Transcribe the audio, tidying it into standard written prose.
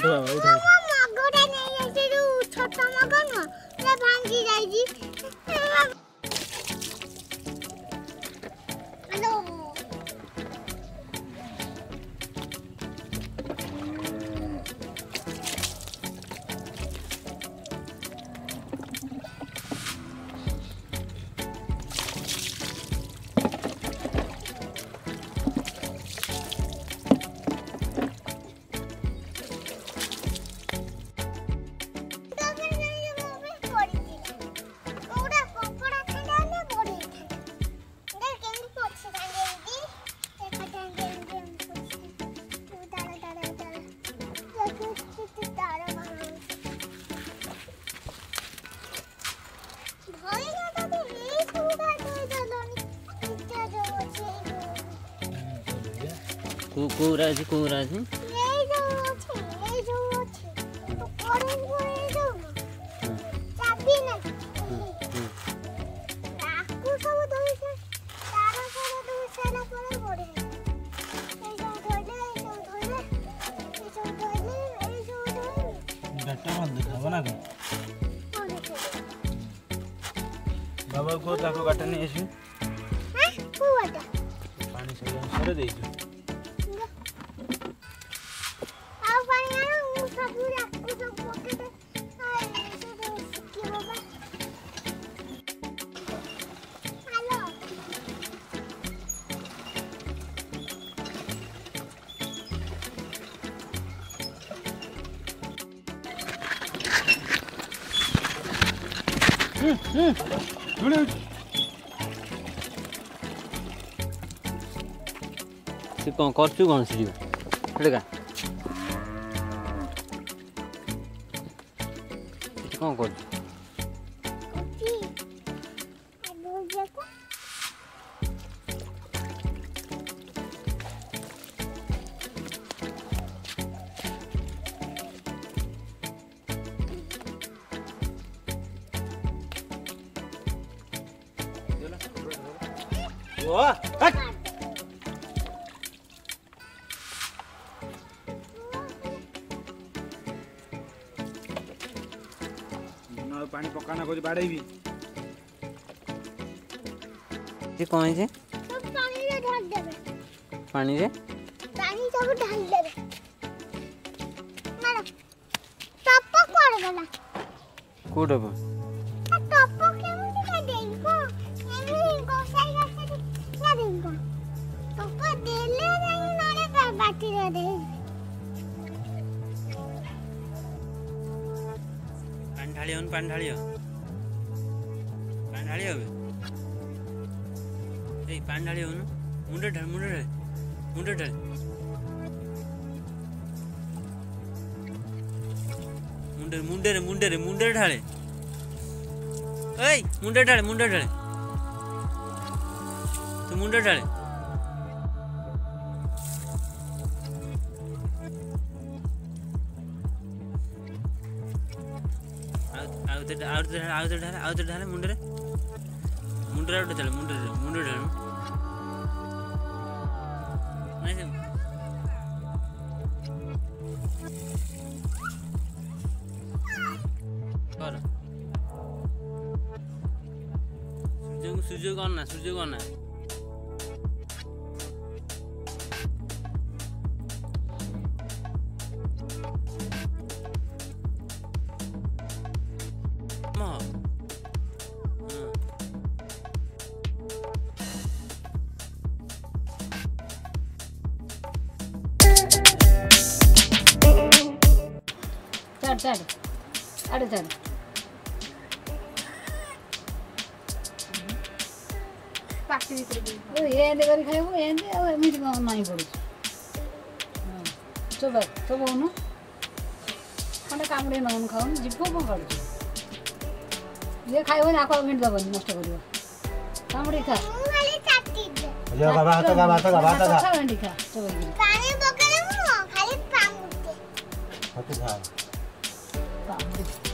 उठा मगोटा नहीं ऐसे जो छोटा मगो न ले भांगी जाईजी हेलो कुराजी ये जो अच्छे तो ऑरेंज वाले जो चाबी ना आपको सब दोई से तारा सब दोई से ना पड़े पड़े ये जो धोले बेटा बंद दिखावा ना बाबा को ताको काटा नहीं ऐसे हां को वाटा पानी से सरे दे दो से कौन करछु कौन से हेडगा कौन कर ओ हट पानी पकाना कुछ बाड़े भी ये कौन है सब पानी रे ढाल देबे पानी रे पानी सब ढाल देबे मारो टपक पड़ गला कोडब टपक केमन का देइको एमे गोसाई गाछ ना देइको टपक देले नहीं नाले बाटी रे दे पानी ढालियो ए पानी ढालियो न मुंडे ढाल मुंडे ढाले ए मुंडे ढाले तू मुंडे ढाले आउते ढाले मुंडे आउटे चले मुंडे ढाले नहीं से कर सूर्य करना चढ़ पार्टी भीतर एंदे करी खाइबो एंदे आ एमिति नहीं पड़ू चोब चोबौनु खंडे कामुडे नौन खाउन जिब्बो को गर्छु ये खाइबो नि आको मिट दबनि नष्ट गरियो कामुडे खा खाली चाटी दे यो बाबा हात गा खा वेंडी खा चोब पानी बकेले मु खाली पामुते हात खा पामुते